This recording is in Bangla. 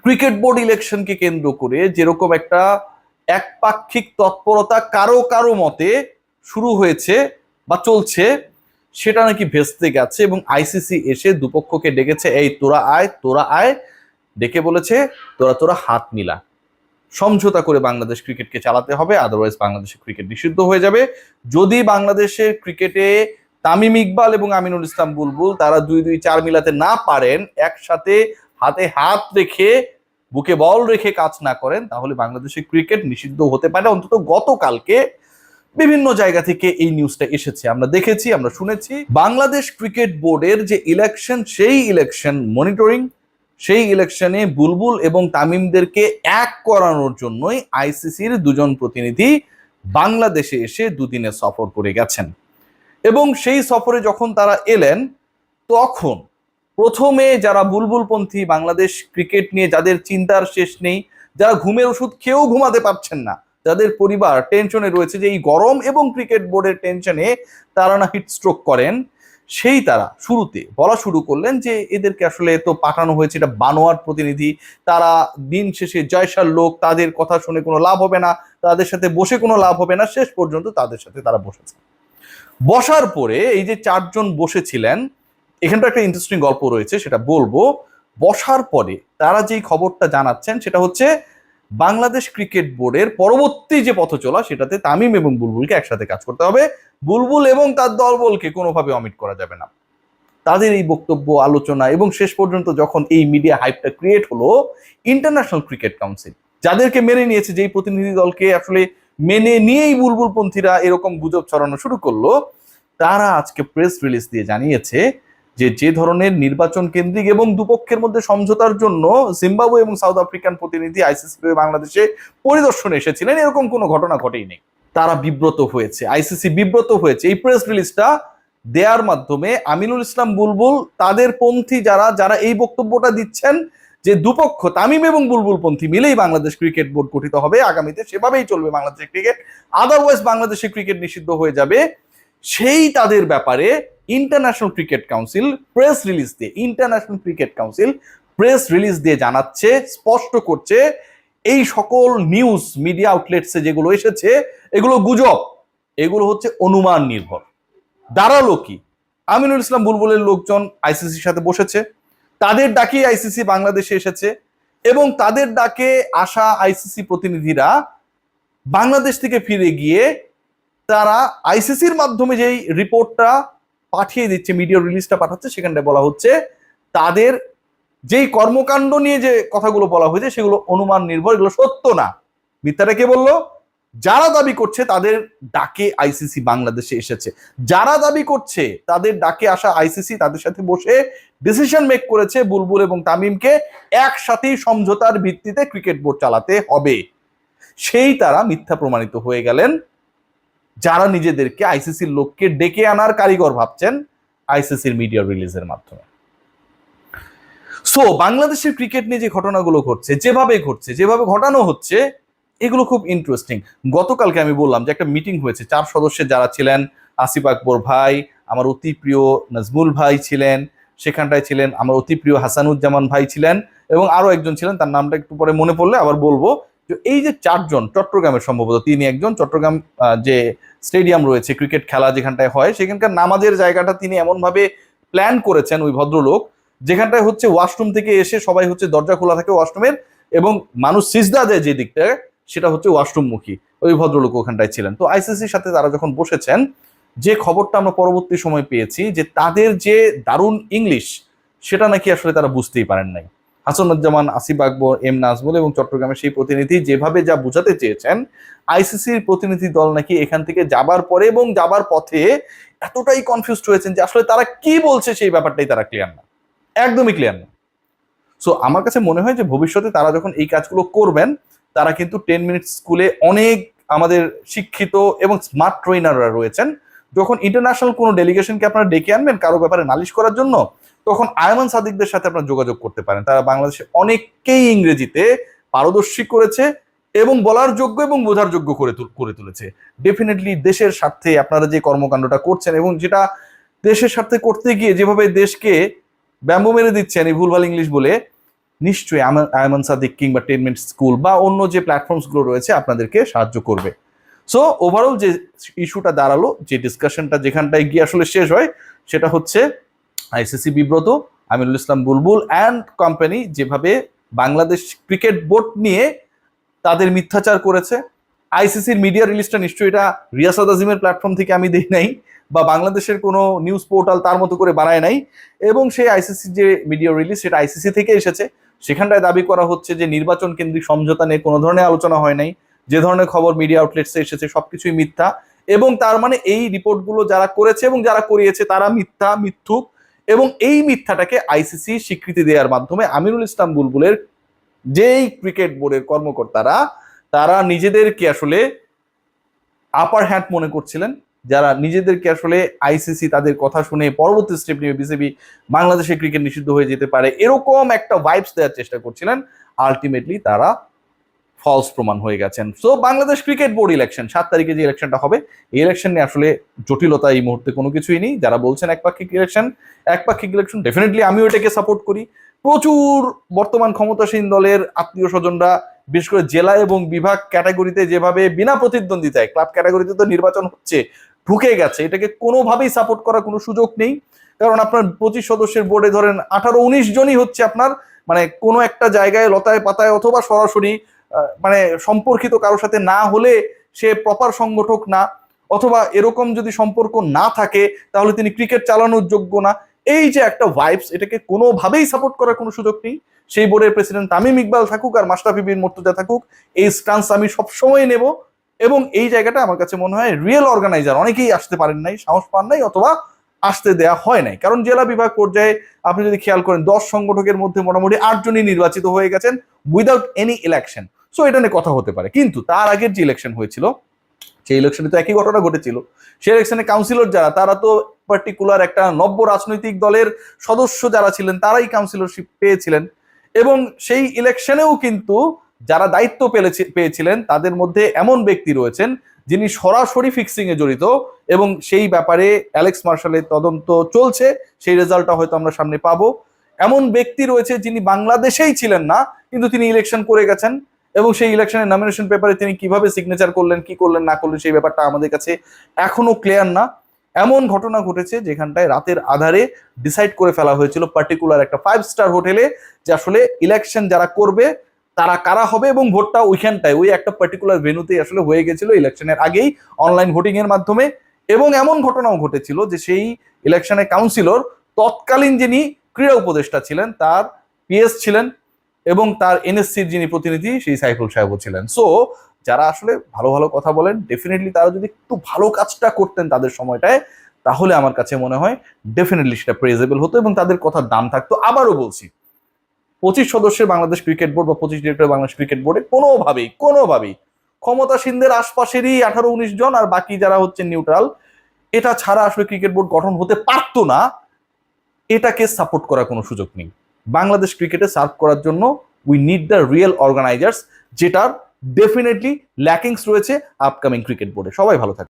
ক্রিকেট বোর্ড ইলেকশনকে কেন্দ্র করে যেরকম একটা একপাক্ষিক তৎপরতা কারো কারো মতে শুরু হয়েছে বা চলছে, সেটা নাকি ভেস্তে গেছে এবং আইসিসি এসে দুপক্ষকে ডেকেছে, এই তোরা আয় তোরা আয়, ডেকে বলেছে তোরা তোরা হাত মিলা, সমঝোতা করে বাংলাদেশ ক্রিকেটকে চালাতে হবে, আদারওয়াইজ বাংলাদেশের ক্রিকেট নিষিদ্ধ হয়ে যাবে। যদি বাংলাদেশের ক্রিকেটে তামিম ইকবাল এবং আমিনুল ইসলাম বুলবুল তারা 2-2-4 মিলাতে না পারেন, একসাথে হাতে হাত রেখে বুকে বল রেখে কাজ না করেন, তাহলে বাংলাদেশের ক্রিকেট নিষিদ্ধ হতে পারে। অন্তত গতকালকে বিভিন্ন জায়গা থেকে এই নিউজটা এসেছে, আমরা দেখেছি, আমরা শুনেছি। বাংলাদেশ ক্রিকেট বোর্ডের যে ইলেকশন, সেই ইলেকশন মনিটরিং, সেই ইলেকশনে বুলবুল এবং তামিমদেরকে এক করানোর জন্যই আইসিসির দুজন প্রতিনিধি বাংলাদেশে এসে দুদিনে সফর করে গেছেন। এবং সেই সফরে যখন তারা এলেন, তখন প্রথমে যারা বুলবুলপন্থী, বাংলাদেশ ক্রিকেট নিয়ে যাদের চিন্তার শেষ নেই, যারা ঘুমের ওষুধ খেয়েও ঘুমাতে পারছেন না, যাদের পরিবার টেনশনে রয়েছে যে এই গরম এবং ক্রিকেট বোর্ডের টেনশনে তারা না হিট স্ট্রোক করেন, সেই তারা শুরুতে বলা শুরু করলেন যে এদেরকে আসলে তো পাঠানো হয়েছে, এটা বানোয়ার প্রতিনিধি, তারা দিন শেষে জয়সার লোক, তাদের কথা শুনে কোনো লাভ হবে না, তাদের সাথে বসে কোনো লাভ হবে না। শেষ পর্যন্ত তাদের সাথে তারা বসেছে। বসার পরে এই যে 4 জন বসেছিলেন, এখানটা একটা ইন্টারেস্টিং গল্প রয়েছে, সেটা বলবো। বসার পরে তারা যেই খবরটা জানাচ্ছেন সেটা হচ্ছে বাংলাদেশ ক্রিকেট বোর্ডের পরবর্তী যে পথ চলা, সেটাতে তামিম এবং বুলবুলকে একসাথে কাজ করতে হবে, বুলবুল এবং তার দলবলকে কোনোভাবে অমিট করা যাবে না। তাদের এই বক্তব্য, আলোচনা এবং শেষ পর্যন্ত যখন এই মিডিয়া হাইপটা ক্রিয়েট হলো, ইন্টারন্যাশনাল ক্রিকেট কাউন্সিল যাদেরকে মেনে নিয়েছে, যেই প্রতিনিধি দলকে আসলে মেনে নিয়েই বুলবুলপন্থীরা এরকম গুজব ছড়ানো শুরু করলো, তারা আজকে প্রেস রিলিজ দিয়ে জানিয়েছে যে ধরনের নির্বাচন কেন্দ্রিক এবং দুপক্ষের মধ্যে সমঝোতার জন্য জিম্বাবুয়ে এবং সাউথ আফ্রিকান প্রতিনিধি আইসিসি বাংলাদেশে পরিদর্শনে এসেছিলেন, এরকম কোনো ঘটনা ঘটেই নেই। তারা বিব্রত হয়েছে, আইসিসি বিব্রত হয়েছে। এই প্রেস রিলিজটা দেওয়ার মাধ্যমে আমিনুল ইসলাম বুলবুল, তাদের পন্থী যারা যারা এই বক্তব্যটা দিচ্ছেন যে দুপক্ষ তামিম এবং বুলবুল পন্থী মিলেই বাংলাদেশ ক্রিকেট বোর্ড গঠিত হবে, আগামীতে সেভাবেই চলবে বাংলাদেশের ক্রিকেট, আদারওয়াইজ বাংলাদেশের ক্রিকেট নিষিদ্ধ হয়ে যাবে, সেই তাদের ব্যাপারে international cricket council press release দিয়ে জানাচ্ছে, স্পষ্ট করছে এই সকল নিউজ মিডিয়া আউটলেটসে যেগুলো এসেছে এগুলো গুজব, এগুলো হচ্ছে অনুমান নির্ভর। দাঁড়ালো কি, আমিনুল ইসলাম বুলবুলের লোকজন আইসিসির সাথে বসেছে, তাদের ডাকে আইসিসি বাংলাদেশে এসেছে এবং তাদের ডাকে আসা আইসিসি প্রতিনিধিরা বাংলাদেশ থেকে ফিরে গিয়ে তারা আইসিসির মাধ্যমে যেই রিপোর্টটা পাঠিয়ে দিচ্ছে, মিডিয়া রিলিজটা পাঠাচ্ছে, সেখানটায় বলা হচ্ছে তাদের যেই কর্মকাণ্ড নিয়ে যে কথাগুলো বলা হয়েছে সেগুলো অনুমান নির্ভর, এগুলো সত্য না। মিথ্যাটা কে বললো? যারা দাবি করছে তাদের ডাকে আইসিসি বাংলাদেশে এসেছে, যারা দাবি করছে তাদের ডাকে আসা আইসিসি তাদের সাথে বসে ডিসিশন মেক করেছে বুলবুল এবং তামিমকে একসাথেই সমঝোতার ভিত্তিতে ক্রিকেট বোর্ড চালাতে হবে, সেই তারা মিথ্যা প্রমাণিত হয়ে গেলেন, যারা নিজেদেরকে আইসিসির লোককে ডেকে আনার কারিগর ভাবছেন আইসিসির মিডিয়া রিলিজের মাধ্যমে। সো বাংলাদেশের ক্রিকেট নিয়ে যে ঘটনাগুলো ঘটছে, যেভাবে ঘটানো হচ্ছে, এগুলো খুব ইন্টারেস্টিং। গতকালকে আমি বললাম যে একটা মিটিং হয়েছে, 4 সদস্যের যারা ছিলেন, আসিফ আকবর ভাই, আমার অতি প্রিয় নাজমুল ভাই ছিলেন, সেখানটায় ছিলেন আমার অতি প্রিয় হাসানুজ্জামান ভাই ছিলেন, এবং আরো একজন ছিলেন, তার নামটা একটু পরে মনে পড়লে আবার বলবো। এই যে 4 জন, চট্টগ্রামের সম্ভবত তিনি একজন, চট্টগ্রাম যে স্টেডিয়াম রয়েছে ক্রিকেট খেলা যেখানটায় হয়, সেখানকার নামাজের জায়গাটা তিনি এমন ভাবে প্ল্যান করেছেন ওই ভদ্রলোক, যেখানটায় হচ্ছে ওয়াশরুম থেকে এসে সবাই হচ্ছে দরজা খোলা থাকে ওয়াশরুমের, এবং মানুষ সিজদা দেয় যে দিকটায়, সেটা হচ্ছে ওয়াশরুম মুখী। ওই ভদ্রলোক ওখানটায় ছিলেন। তো আইসিসির সাথে তারা যখন বসেছেন, যে খবরটা আমরা পরবর্তী সময় পেয়েছি যে তাদের যে দারুণ ইংলিশ, সেটা নাকি আসলে তারা বুঝতেই পারেন নাই। হাসানুজ্জামান, আসিফ আকবর, এম নাজমুল এবং চট্টগ্রামের সেই প্রতিনিধি যেভাবে যা বুঝাতে চেয়েছেন, আইসিসির প্রতিনিধি দল নাকি এখান থেকে যাবার পরে এবং যাবার পথে এতটাই কনফিউজড হয়েছেন যে আসলে তারা কি বলছে সেই ব্যাপারটাই তারা ক্লিয়ার না, একদমই ক্লিয়ার না। সো আমার কাছে মনে হয় যে ভবিষ্যতে তারা যখন এই কাজগুলো করবেন, তারা কিন্তু 10 মিনিট স্কুলে অনেক আমাদের শিক্ষিত এবং স্মার্ট ট্রেনাররা রয়েছেন, যখন ইন্টারন্যাশনাল কোনো ডেলিগেশনকে আপনারা ডেকে আনবেন কারো ব্যাপারে নালিশ করার জন্য, তখন আয়মান সাদিকদের সাথে আপনারা যোগাযোগ করতে পারেন। তারা বাংলাদেশে অনেককেই ইংরেজিতে পারদর্শী করেছে এবং বলার যোগ্য এবং বোঝার যোগ্য করে তুলেছে। ডেফিনেটলি দেশের স্বার্থে আপনারা যে কর্মকাণ্ডটা করছেন এবং যেটা দেশের স্বার্থে করতে গিয়ে যেভাবে দেশকে ব্যাম্বো মেরে দিচ্ছেন এই ভুলভাল ইংলিশ বলে, নিশ্চয়ই আয়মান সাদিক কিংবা 10 মিনিট স্কুল বা অন্য যে প্ল্যাটফর্মসগুলো রয়েছে আপনাদেরকে সাহায্য করবে। সো ওভারঅল যে ইস্যুটা দাঁড়ালো, যে ডিসকাশনটা যেখানটায় গিয়ে আসলে শেষ হয়, সেটা হচ্ছে আইসিসি বিব্রত, আমিনুল ইসলাম বুলবুল অ্যান্ড কোম্পানি যেভাবে বাংলাদেশ ক্রিকেট বোর্ড নিয়ে তাদের মিথ্যাচার করেছে। আইসিসির মিডিয়া রিলিজটা নিশ্চয়ই এটা রিয়াসাদ আজিমের প্ল্যাটফর্ম থেকে আমি দেই নাই, বা বাংলাদেশের কোনো নিউজ পোর্টাল তার মতো করে বানায় নাই, এবং সেই আইসিসি যে মিডিয়া রিলিজ সেটা আইসিসি থেকে এসেছে। সেখানটায় দাবি করা হচ্ছে যে নির্বাচন কেন্দ্রিক সমঝোতা নিয়ে কোনো ধরনের আলোচনা হয় নাই, যে ধরনের খবর মিডিয়া আউটলেটসে এসেছে সবকিছুই মিথ্যা, এবং তার মানে এই রিপোর্টগুলো যারা করেছে এবং যারা করিয়েছে তারা মিথ্যা, মিথ্যুক, এবং এই মিথ্যাটাকে আইসিসি স্বীকৃতি দেওয়ার মাধ্যমে আমিনুল ইসলাম বুলবুলের যেই ক্রিকেট বোর্ডের কর্মকর্তারা তারা নিজেদেরকে আসলে আপার হ্যান্ড মনে করছিলেন, যারা নিজেদেরকে আসলে আইসিসি তাদের কথা শুনে পরবর্তী স্টেপ নিয়ে বিসিবি বাংলাদেশের ক্রিকেট নিষিদ্ধ হয়ে যেতে পারে এরকম একটা ভাইবস দেওয়ার চেষ্টা করছিলেন, আলটিমেটলি তারা ফলস প্রমাণ হয়ে গেছেন। So Bangladesh cricket board election 7 তারিখে যে ইলেকশনটা হবে, এই ইলেকশন নিয়ে আসলে জটিলতা এই মুহূর্তে কোনো কিছুই নেই। যারা বলছেন একপাক্ষিক ইলেকশন ডেফিনেটলি আমিও এটাকে সাপোর্ট করি। প্রচুর বর্তমান ক্ষমতাসীন দলের আত্মীয় স্বজনরা বিশেষ করে জেলা এবং বিভাগ ক্যাটাগরিতে যেভাবে বিনা প্রতিদ্বন্দ্বিতায় ক্লাব ক্যাটাগরিতে তো নির্বাচন হচ্ছে ঢুকে গেছে, এটাকে কোনোভাবেই সাপোর্ট করার কোনো সুযোগ নেই। কারণ আপনার 25 সদস্যের বোর্ডে ধরেন 18-19 জনই হচ্ছে আপনার মানে কোনো একটা জায়গায় লতায় পাতায় অথবা সরাসরি মানে সম্পর্কিত কারোর সাথে না হলে সে প্রপার সংগঠক না, অথবা এরকম যদি সম্পর্ক না থাকে তাহলে তিনি ক্রিকেট চালানোর যোগ্য না। এই যে একটা ভাইবস, এটাকে কোনোভাবেই সাপোর্ট করার কোনো সুযোগ নেই। সেই বোর্ডের প্রেসিডেন্ট তামিম ইকবাল থাকুক আর মাশরাফি বিন মুর্তজা থাকুক, এই স্ট্যান্স আমি সবসময় নেব। এবং এই জায়গাটা আমার কাছে মনে হয় রিয়েল অর্গানাইজার অনেকেই আসতে পারেন নাই, সাহস পান নাই, অথবা আসতে দেয়া হয় নাই। কারণ জেলা বিভাগ পর্যায়ে আপনি যদি খেয়াল করেন 10 সংগঠকের মধ্যে মোটামুটি 8 জনই নির্বাচিত হয়ে গেছেন উইদাউট এনি ইলেকশন। সো এটা নিয়ে কথা হতে পারে। কিন্তু তার আগের যে ইলেকশন হয়েছিল সেই ইলেকশনে তো একই ঘটনা ঘটেছিল। সেই ইলেকশনে কাউন্সিলর যারা, তারা তো পার্টিকুলার একটা নব্য রাজনৈতিক দলের সদস্য যারা ছিলেন তারাই কাউন্সিলরশিপ পেয়েছিলেন। এবং সেই ইলেকশনেও কিন্তু যারা দায়িত্ব পেয়েছিলেন তাদের মধ্যে এমন ব্যক্তি রয়েছেন যিনি সরাসরি ফিক্সিং এ জড়িত, এবং সেই ব্যাপারে অ্যালেক্স মার্শালের তদন্ত চলছে, সেই রেজাল্টটা হয়তো আমরা সামনে পাবো। এমন ব্যক্তি রয়েছে যিনি বাংলাদেশেই ছিলেন না কিন্তু তিনি ইলেকশন করে গেছেন, এবং সেই ইলেকশনের নমিনেশন পেপারে তিনি কিভাবে সিগনেচার করলেন, কি করলেন না করলেন সেই ব্যাপারটা আমাদের কাছে এখনো ক্লিয়ার না। এমন ঘটনা ঘটেছে যেখানটায় রাতের আধারে ডিসাইড করে ফেলা হয়েছিল পার্টিকুলার একটা 5 স্টার হোটেলে যে আসলে ইলেকশন যারা করবে তারা কারা হবে, এবং ভোটটা ওইখানটায় ওই একটা পার্টিকুলার ভেন্যুতেই আসলে হয়ে গেছিল ইলেকশনের আগেই অনলাইন ভোটিং এর মাধ্যমে। এবং এমন ঘটনাও ঘটেছিল যে সেই ইলেকশনের কাউন্সিলর তৎকালীন যিনি ক্রীড়া উপদেষ্টা ছিলেন তার পিএস ছিলেন, এবং তার এনএসসির যিনি প্রতিনিধি সেই সাইফুল সাহেবও ছিলেন। সো যারা আসলে ভালো ভালো কথা বলেন ডেফিনেটলি তারা যদি একটু ভালো কাজটা করতেন তাদের সময়টায়, তাহলে আমার কাছে মনে হয় ডেফিনেটলি সেটা প্রেজেবল হতো এবং তাদের কথার দাম থাকতো। আবারও বলছি, 25 সদস্যের বাংলাদেশ ক্রিকেট বোর্ড বা 25 ডিরেক্টর বাংলাদেশ ক্রিকেট বোর্ডে কোনোভাবেই ক্ষমতাসীনদের আশপাশেরই 18-19 জন আর বাকি যারা হচ্ছে নিউট্রাল, এটা ছাড়া আসলে ক্রিকেট বোর্ড গঠন হতে পারতো না। এটাকে সাপোর্ট করার কোনো সুযোগ নেই। বাংলাদেশ ক্রিকেটে সার্ভ করার জন্য we need the real organisers, যেটার ডেফিনেটলি ল্যাকিংস রয়েছে আপকামিং ক্রিকেট বোর্ডে। সবাই ভালো থাকবে।